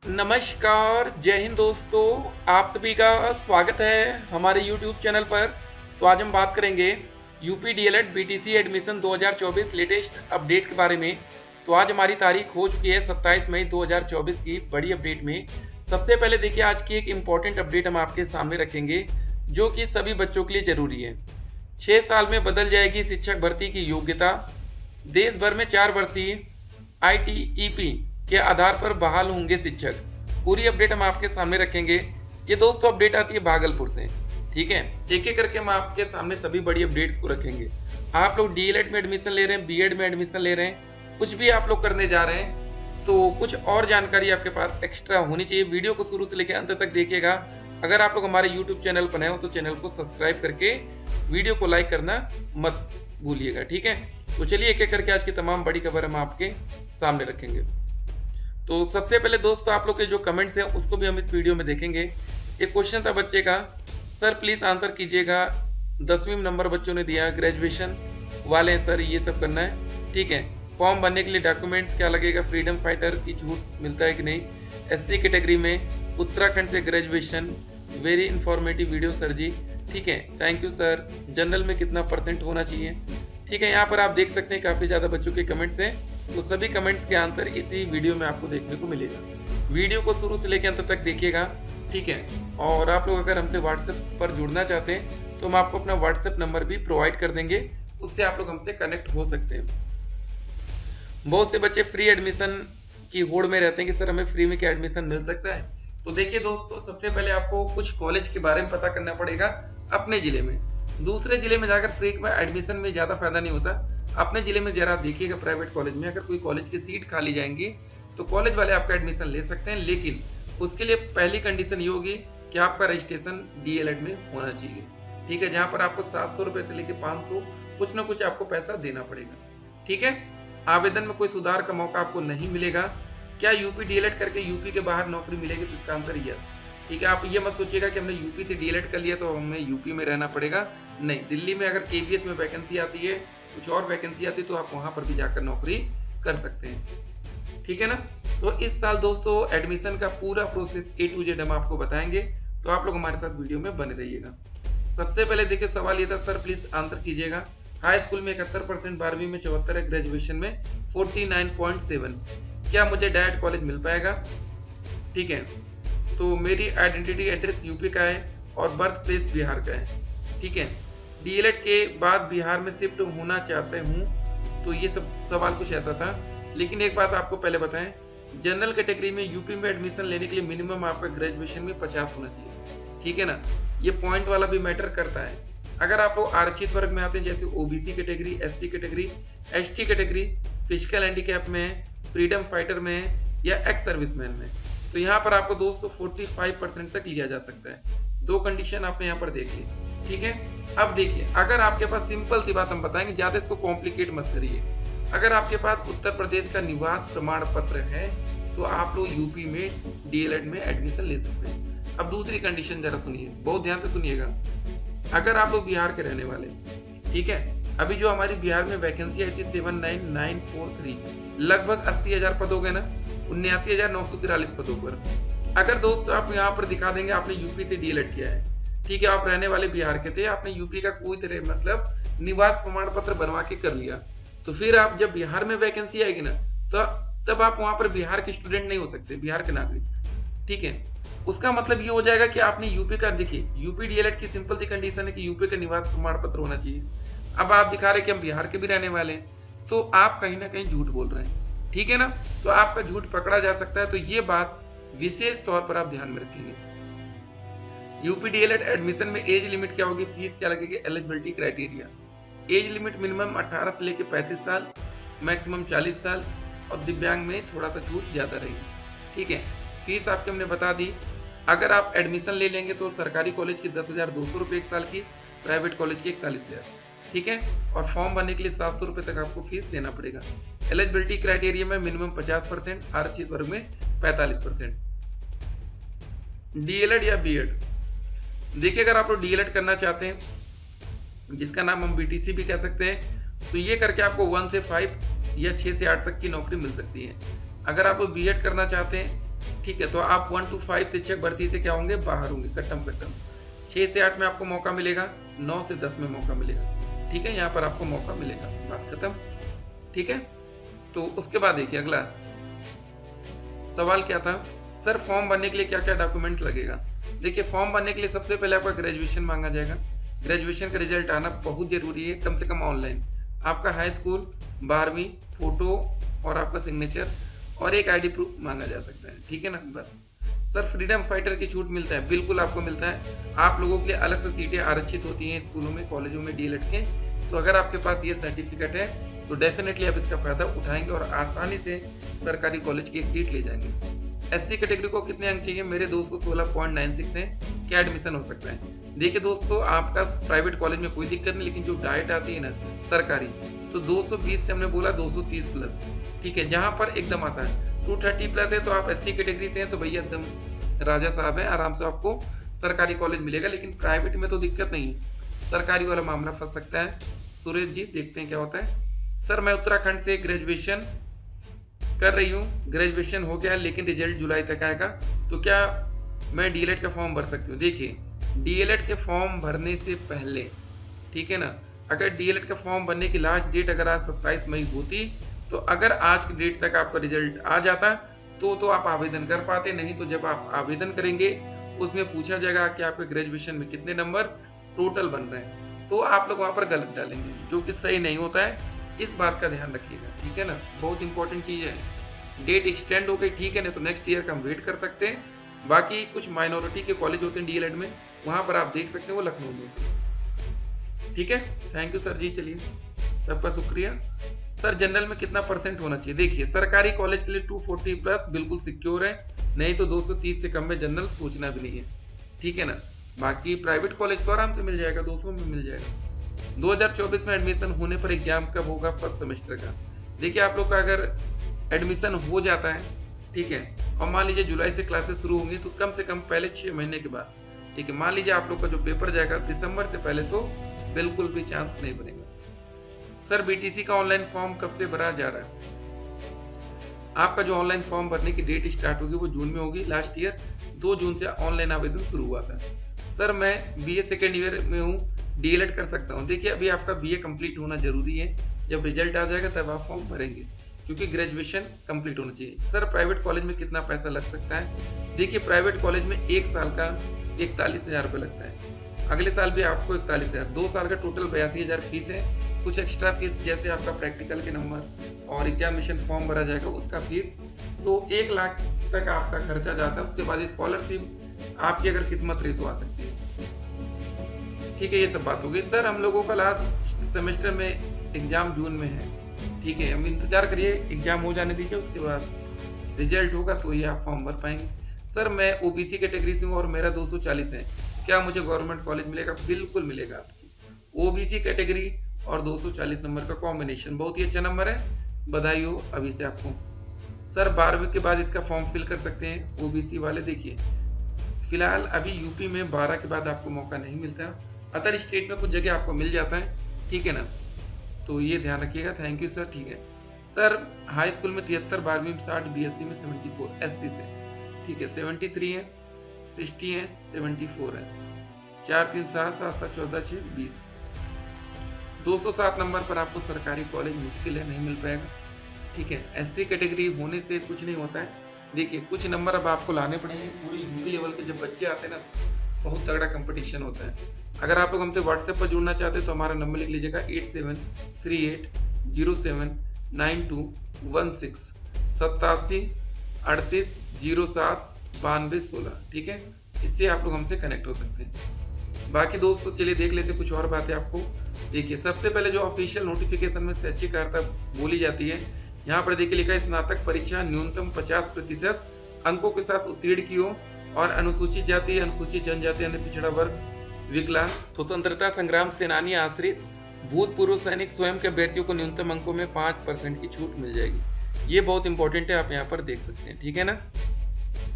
नमस्कार, जय हिंद दोस्तों। आप सभी का स्वागत है हमारे यूट्यूब चैनल पर। तो आज हम बात करेंगे UP DElEd BTC admission 2024 latest update के बारे में। तो आज हमारी तारीख हो चुकी है 27 मई 2024 की बड़ी अपडेट में। सबसे पहले देखिए, आज की एक इम्पॉर्टेंट अपडेट हम आपके सामने रखेंगे जो कि सभी बच्चों के लिए ज़रूरी है। 6 साल में बदल जाएगी शिक्षक भर्ती की योग्यता। देश भर में 4 वर्षीय आईटीईपी के आधार पर बहाल होंगे शिक्षक। पूरी अपडेट हम आपके सामने रखेंगे। ये दोस्तों अपडेट आती है भागलपुर से, ठीक है। एक एक करके हम आपके सामने सभी बड़ी अपडेट्स को रखेंगे। आप लोग डीएलएड में एडमिशन ले रहे हैं, बीएड में एडमिशन ले रहे हैं, कुछ भी आप लोग करने जा रहे हैं, तो कुछ और जानकारी आपके पास एक्स्ट्रा होनी चाहिए। वीडियो को शुरू से लेकर अंत तक देखिएगा। अगर आप लोग हमारे यूट्यूब चैनल पर नए हो तो चैनल को सब्सक्राइब करके वीडियो को लाइक करना मत भूलिएगा, ठीक है। तो चलिए एक एक करके आज की तमाम बड़ी खबर हम आपके सामने रखेंगे। तो सबसे पहले दोस्तों, आप लोग के जो कमेंट्स हैं उसको भी हम इस वीडियो में देखेंगे। एक क्वेश्चन था बच्चे का, सर प्लीज़ आंसर कीजिएगा। 10वीं नंबर बच्चों ने दिया, ग्रेजुएशन वाले हैं सर, ये सब करना है, ठीक है। फॉर्म भरने के लिए डॉक्यूमेंट्स क्या लगेगा, फ्रीडम फाइटर की छूट मिलता है कि नहीं, एससी कैटेगरी में उत्तराखंड से graduation, very informative video sir ji, ठीक है, थैंक यू सर। जनरल में कितना % होना चाहिए, ठीक है। यहाँ पर आप देख सकते हैं काफ़ी ज़्यादा बच्चों के कमेंट्स हैं, तो सभी कमेंट्स के आंसर इसी वीडियो में आपको देखने को मिलेगा। वीडियो को शुरू से लेकर अंत तक देखिएगा, ठीक है। और आप लोग अगर हमसे व्हाट्सएप पर जुड़ना चाहते हैं तो हम आपको अपना व्हाट्सएप नंबर भी प्रोवाइड कर देंगे, उससे आप लोग हमसे कनेक्ट हो सकते हैं। बहुत से बच्चे फ्री एडमिशन की होड़ में रहते हैं कि सर हमें फ्री में क्या एडमिशन मिल सकता है। तो देखिए दोस्तों, सबसे पहले आपको कुछ कॉलेज के बारे में पता करना पड़ेगा अपने ज़िले में। दूसरे ज़िले में जाकर फ्री में एडमिशन में ज़्यादा फायदा नहीं होता। अपने ज़िले में जरा आप देखिएगा, प्राइवेट कॉलेज में अगर कोई कॉलेज की सीट खाली जाएंगी तो कॉलेज वाले आपका एडमिशन ले सकते हैं, लेकिन उसके लिए पहली कंडीशन ये होगी कि आपका रजिस्ट्रेशन डीएलएड में होना चाहिए, ठीक है। जहाँ पर आपको 700 रुपये से लेकर 500 कुछ ना कुछ आपको पैसा देना पड़ेगा, ठीक है। आवेदन में कोई सुधार का मौका आपको नहीं मिलेगा। क्या यूपी डीएलएड करके यूपी के बाहर नौकरी मिलेगी, तो इसका आंसर यस, ठीक है। आप ये मत सोचिएगा कि हमने यूपी से डीएलएड कर लिया तो हमें यूपी में रहना पड़ेगा, नहीं। दिल्ली में अगर केवीएस में वैकेंसी आती है, कुछ और वैकेंसी आती है, तो आप वहां पर भी जाकर नौकरी कर सकते हैं, ठीक है ना। तो इस साल दोस्तों एडमिशन का पूरा प्रोसेस A to Z हम आपको बताएंगे, तो आप लोग हमारे साथ वीडियो में बने रहिएगा। सबसे पहले देखिए, सवाल ये था, सर प्लीज आंसर कीजिएगा। हाई स्कूल में 71%, 12वीं में 74 है, ग्रेजुएशन में 49.7, क्या मुझे डायरेक्ट कॉलेज मिल पाएगा, ठीक है। तो मेरी आइडेंटिटी एड्रेस यूपी का है और बर्थ प्लेस बिहार का है, ठीक है। डीएलएड के बाद बिहार में शिफ्ट होना चाहते हूँ, तो ये सब सवाल कुछ ऐसा था। लेकिन एक बात आपको पहले बताएं, जनरल कैटेगरी में यूपी में एडमिशन लेने के लिए मिनिमम आपका ग्रेजुएशन में 50 होना चाहिए, ठीक है ना। ये पॉइंट वाला भी मैटर करता है। अगर आप लोग आरक्षित वर्ग में आते हैं, जैसे OBC category, SC category, ST category, physical handicap में है, फ्रीडम फाइटर में है, या एक्स सर्विसमैन में, तो यहाँ पर आपको दोस्तों 45% तक लिया जा सकता है। दो कंडीशन आपने यहाँ पर देख ली, ठीक है। अब देखिए, अगर आपके पास, सिंपल सी बात हम बताएंगे, ज्यादा इसको कॉम्प्लिकेट मत करिए। अगर आपके पास उत्तर प्रदेश का निवास प्रमाण पत्र है तो आप लोग यूपी में डीएलएड में एडमिशन ले सकते हैं। अब दूसरी कंडीशन जरा सुनिए, बहुत ध्यान से सुनिएगा। अगर आप लोग बिहार के रहने वाले, ठीक है, अभी जो हमारी बिहार में वैकेंसी आई थी 79943, लगभग 80,000 पद हो गए ना, 79,943 पदों पर। अगर दोस्त आप यहाँ पर दिखा देंगे आपने यूपी से डीएलएड किया है, ठीक है, आप रहने वाले बिहार के थे, आपने यूपी का कोई तरह मतलब निवास प्रमाण पत्र बनवा के कर लिया, तो फिर आप जब बिहार में वैकेंसी आएगी ना, तो तब आप वहां पर बिहार के स्टूडेंट नहीं हो सकते, बिहार के नागरिक, ठीक है। उसका मतलब ये हो जाएगा कि आपने यूपी का, देखिए यूपी डीएलएड की सिंपल सी कंडीशन है कि यूपी का निवास प्रमाण पत्र होना चाहिए। अब आप दिखा रहे कि हम बिहार के भी रहने वाले हैं, तो आप कहीं ना कहीं झूठ बोल रहे हैं, ठीक है ना। तो आपका झूठ पकड़ा जा सकता है, तो ये बात विशेष तौर पर आप ध्यान में रखेंगे। यूपी डीएलएड एडमिशन में एज लिमिट क्या होगी, फीस क्या लगेगी, eligibility criteria. Age limit minimum 18 से लेकर 35 साल, मैक्सिमम 40 साल, और दिव्यांग में थोड़ा सा छूट ज़्यादा रहेगी, ठीक है। फीस आपके हमने बता दी। अगर आप एडमिशन ले लेंगे तो सरकारी कॉलेज की 10,200 रुपये एक साल की, प्राइवेट कॉलेज की 41,000, ठीक है। और फॉर्म भरने के लिए 700 रुपये तक आपको फीस देना पड़ेगा। एलिजिबिलिटी क्राइटेरिया में मिनिमम 50%, आरक्षित वर्ग में 45%। डीएलएड या बीएड, देखिए अगर आप लोग डीएलएड करना चाहते हैं, जिसका नाम हम बीटीसी भी कह सकते हैं, तो ये करके आपको 1 से 5 या 6 से 8 तक की नौकरी मिल सकती है। अगर आप बीएड करना चाहते हैं ठीक है, तो आप 1 to 5 शिक्षक भर्ती से क्या होंगे, बाहर होंगे, कट्टम। 6 से 8 में आपको मौका मिलेगा, 9 से 10 में मौका मिलेगा। ठीक है, यहाँ पर आपको मौका मिलेगा, बात खत्म। ठीक है, तो उसके बाद देखिए अगला सवाल क्या था, सर फॉर्म भरने के लिए क्या क्या डॉक्यूमेंट्स लगेगा। देखिए फॉर्म भरने के लिए सबसे पहले आपका ग्रेजुएशन मांगा जाएगा। ग्रेजुएशन का रिजल्ट आना बहुत जरूरी है, कम से कम ऑनलाइन। आपका हाई स्कूल, 12वीं, फोटो और आपका सिग्नेचर और एक आईडी प्रूफ मांगा जा सकता है। ठीक है ना, बस। सर फ्रीडम फाइटर की छूट मिलता है, बिल्कुल आपको मिलता है। आप लोगों के लिए अलग से सीटें आरक्षित होती हैं स्कूलों में, कॉलेजों में, डीएलएड के। तो अगर आपके पास ये सर्टिफिकेट है तो डेफिनेटली आप इसका फायदा उठाएंगे और आसानी से सरकारी कॉलेज की एक सीट ले जाएंगे। एससी कैटेगरी को कितने अंक चाहिए, मेरे 216.96 हैं, क्या एडमिशन हो सकता है। देखिए दोस्तों, आपका प्राइवेट कॉलेज में कोई दिक्कत नहीं, लेकिन जो डाइट आती है ना सरकारी, तो 220 से हमने बोला 230 प्लस। ठीक है, जहां पर एकदम आसान 230 प्लस है तो आप एससी कैटेगरी से हैं तो भैया एकदम राजा साहब हैं, आराम से आपको सरकारी कॉलेज मिलेगा। लेकिन प्राइवेट में तो दिक्कत नहीं है, सरकारी वाला मामला फंस सकता है। सुरेश जी देखते हैं क्या होता है। सर मैं उत्तराखंड से ग्रेजुएशन कर रही हूँ, ग्रेजुएशन हो गया लेकिन रिजल्ट जुलाई तक आएगा, तो क्या मैं डीएलएड का फॉर्म भर सकती हूँ। देखिए डीएलएड के फॉर्म भरने से पहले, ठीक है ना, अगर डीएलएड का फॉर्म भरने की लास्ट डेट अगर आज 27 मई होती, तो अगर आज की डेट तक आपका रिजल्ट आ जाता तो आप आवेदन कर पाते। नहीं तो जब आप आवेदन करेंगे उसमें पूछा जाएगा कि आपके ग्रेजुएशन में कितने नंबर टोटल बन रहे हैं, तो आप लोग वहाँ पर गलत डालेंगे, जो कि सही नहीं होता है। इस बात का ध्यान रखिएगा, ठीक है ना, बहुत इंपॉर्टेंट चीज़ है। डेट एक्सटेंड हो गई, ठीक है, नहीं तो नेक्स्ट ईयर का हम वेट कर सकते हैं। बाकी कुछ माइनॉरिटी के कॉलेज होते हैं डीएलएड में, वहाँ पर आप देख सकते हैं, वो लखनऊ में होते हैं। ठीक है, थैंक यू सर जी, चलिए सबका शुक्रिया। सर जनरल में कितना परसेंट होना चाहिए। देखिए सरकारी कॉलेज के लिए 240 प्लस बिल्कुल सिक्योर है, नहीं तो 230 से कम में जनरल सोचना भी नहीं है। ठीक है ना, बाकी प्राइवेट कॉलेज तो आराम से मिल जाएगा, 200 में मिल जाएगा। 2024 में एडमिशन होने पर एग्जाम कब होगा फर्स्ट सेमेस्टर का। देखिए आप लोग का अगर एडमिशन हो जाता है, ठीक है, और मान लीजिए जुलाई से क्लासेस शुरू होंगी, तो कम से कम पहले 6 महीने के बाद, ठीक है, मान लीजिए आप लोग का जो पेपर जाएगा दिसंबर से पहले, तो बिल्कुल भी चांस नहीं बनेगा। सर बीटीसी का ऑनलाइन फॉर्म कब से भरा जा रहा है। आपका जो ऑनलाइन फॉर्म भरने की डेट स्टार्ट होगी वो जून में होगी। लास्ट ईयर 2 जून से ऑनलाइन आवेदन शुरू हुआ था। सर मैं बीए सेकेंड ईयर में हूँ, डीएलएड कर सकता हूँ। देखिए अभी आपका बीए कंप्लीट होना जरूरी है, जब रिजल्ट आ जाएगा तब आप फॉर्म भरेंगे, क्योंकि ग्रेजुएशन कंप्लीट होना चाहिए। सर प्राइवेट कॉलेज में कितना पैसा लग सकता है। देखिए प्राइवेट कॉलेज में 1 साल का 41,000 रुपये लगता है, अगले साल भी आपको 41,000, 2 साल का टोटल 82,000 फीस है। कुछ एक्स्ट्रा फीस जैसे आपका प्रैक्टिकल के नंबर और एग्जामिनेशन फॉर्म भरा जाएगा उसका फीस, तो 1 लाख तक आपका खर्चा जाता है। उसके बाद स्कॉलरशिप आपकी अगर किस्मत रही तो आ सकती है। ठीक है, ये सब बात होगी। सर हम लोगों का लास्ट सेमेस्टर में एग्जाम जून में है, ठीक है, हम इंतजार करिए, एग्जाम हो जाने दीजिए, उसके बाद रिजल्ट होगा तो ये आप फॉर्म भर पाएंगे। सर मैं ओबीसी कैटेगरी से हूँ और मेरा 240 है, क्या मुझे गवर्नमेंट कॉलेज मिलेगा। बिल्कुल मिलेगा आपकी। ओबीसी कैटेगरी और 240 नंबर का कॉम्बिनेशन बहुत ही अच्छा नंबर है, बधाई हो अभी से आपको। सर 12वीं के बाद इसका फॉर्म फिल कर सकते हैं ओबीसी वाले। देखिए फिलहाल अभी यूपी में 12 के बाद आपको मौका नहीं मिलता, अदर स्टेट में कुछ जगह आपको मिल जाता है, ठीक है ना, तो ये ध्यान रखिएगा। Thank you sir. ठीक है सर, हाई स्कूल में 73, 12वीं में 60, बीएससी में 74 एससी से, ठीक है, 73 है, 60 है, 74 है, 4 3 7 7 7 14 6 20, 207 नंबर पर आपको सरकारी कॉलेज मुश्किल है, नहीं मिल पाएगा। ठीक है, एससी कैटेगरी होने से कुछ नहीं होता है। देखिए कुछ नंबर अब आपको लाने पड़ेंगे, पूरी यूपी लेवल के जब बच्चे आते हैं ना, बहुत तगड़ा कंपटीशन होता है। अगर आप लोग हमसे व्हाट्सएप पर जुड़ना चाहते हैं तो हमारा नंबर लिख लीजिएगा 8738079216 8738079216, ठीक है, इससे आप लोग हमसे कनेक्ट हो सकते हैं। बाकी दोस्तों चलिए देख लेते हैं कुछ और बातें आपको। देखिए सबसे पहले जो ऑफिशियल नोटिफिकेशन में शैक्षिक अर्हता बोली जाती है, यहाँ पर देखिए लिखा है स्नातक परीक्षा न्यूनतम 50% अंकों के साथ उत्तीर्ण की हो और अनुसूचित जाति, अनुसूचित जनजाति, अन्य पिछड़ा वर्ग, विकलांग, स्वतंत्रता संग्राम सेनानी आश्रित, भूतपूर्व सैनिक स्वयं के अभ्यर्थियों को न्यूनतम अंकों में 5% की छूट मिल जाएगी। ये बहुत इंपॉर्टेंट है, आप यहाँ पर देख सकते हैं, ठीक है ना,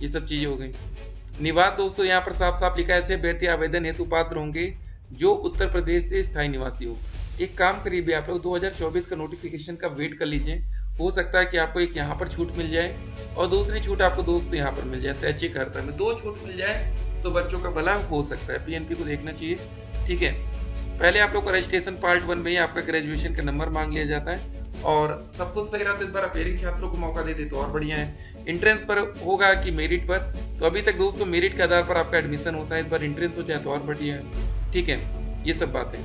ये सब चीजें हो गई। निवास दोस्तों यहाँ पर साफ साफ लिखा है, ऐसे अभ्यर्थी आवेदन हेतु पात्र होंगे जो उत्तर प्रदेश से स्थायी निवासी हो। एक काम करिए आप लोग 2024 का नोटिफिकेशन का वेट कर लीजिए, हो सकता है कि आपको एक यहाँ पर छूट मिल जाए और दूसरी छूट आपको दोस्त यहाँ पर मिल जाए। स्वैच्छिक अर्थ में 2 छूट मिल जाए तो बच्चों का भला हो सकता है। पीएनपी को देखना चाहिए, ठीक है। पहले आप लोग को रजिस्ट्रेशन पार्ट 1 में ही आपका ग्रेजुएशन का नंबर मांग लिया जाता है और सब कुछ सही रहा तो इस बार अपेयरिंग छात्रों को मौका दे दे तो और बढ़िया है। इंट्रेंस पर होगा कि मेरिट पर, तो अभी तक दोस्तों मेरिट के आधार पर आपका एडमिशन होता है, इस बार इंट्रेंस हो जाए तो और बढ़िया है, ठीक है। ये सब बातें,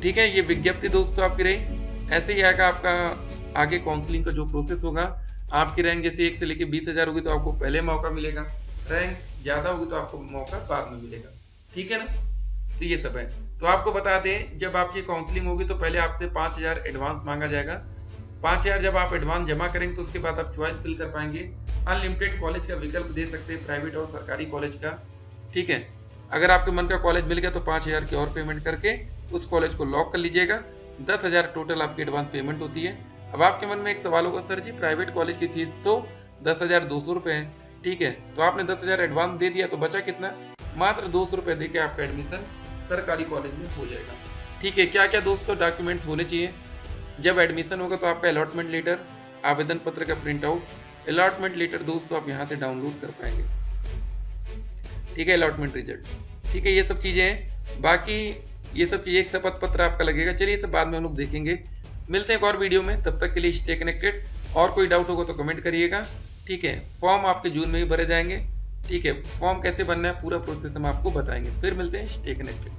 ठीक है। ये विज्ञप्ति दोस्तों आपकी रही। ऐसे ही आएगा आपका आगे काउंसलिंग का जो प्रोसेस होगा। आपकी रैंक जैसे 1 से लेके 20,000 होगी तो आपको पहले मौका मिलेगा, रैंक ज़्यादा होगी तो आपको मौका बाद में मिलेगा, ठीक है ना। तो ये सब है। तो आपको बता दें, जब आपकी काउंसलिंग होगी तो पहले आपसे 5,000 एडवांस मांगा जाएगा। 5,000 जब आप एडवांस जमा करेंगे तो उसके बाद आप चॉइस फिल कर पाएंगे। अनलिमिटेड कॉलेज का विकल्प दे सकते हैं, प्राइवेट और सरकारी कॉलेज का, ठीक है। अगर आपके मन का कॉलेज मिल गया तो 5,000 की और पेमेंट करके उस कॉलेज को लॉक कर लीजिएगा। 10,000 टोटल आपकी एडवांस पेमेंट होती है। अब आपके मन में एक सवाल होगा, सर जी प्राइवेट कॉलेज की फीस तो 10,200 रुपये है, ठीक है। तो आपने 10,000 एडवांस दे दिया तो बचा कितना, मात्र 200 रुपये दे के आपका एडमिशन सरकारी कॉलेज में हो जाएगा, ठीक है। क्या क्या दोस्तों डॉक्यूमेंट्स होने चाहिए जब एडमिशन होगा, तो आपका अलॉटमेंट लेटर, आवेदन पत्र का प्रिंट आउट। अलॉटमेंट लेटर दोस्तों आप यहाँ से डाउनलोड कर पाएंगे, ठीक है। अलॉटमेंट रिजल्ट, ठीक है। ये सब चीज़ें हैं। बाकी ये सब चीज़ें, एक शपथ पत्र आपका लगेगा। चलिए ये सब बाद में हम लोग देखेंगे। मिलते हैं एक और वीडियो में, तब तक के लिए स्टे कनेक्टेड। और कोई डाउट होगा तो कमेंट करिएगा, ठीक है। फॉर्म आपके जून में ही भरे जाएंगे, ठीक है। फॉर्म कैसे भरना है पूरा प्रोसेस हम आपको बताएंगे। फिर मिलते हैं, स्टे कनेक्टेड।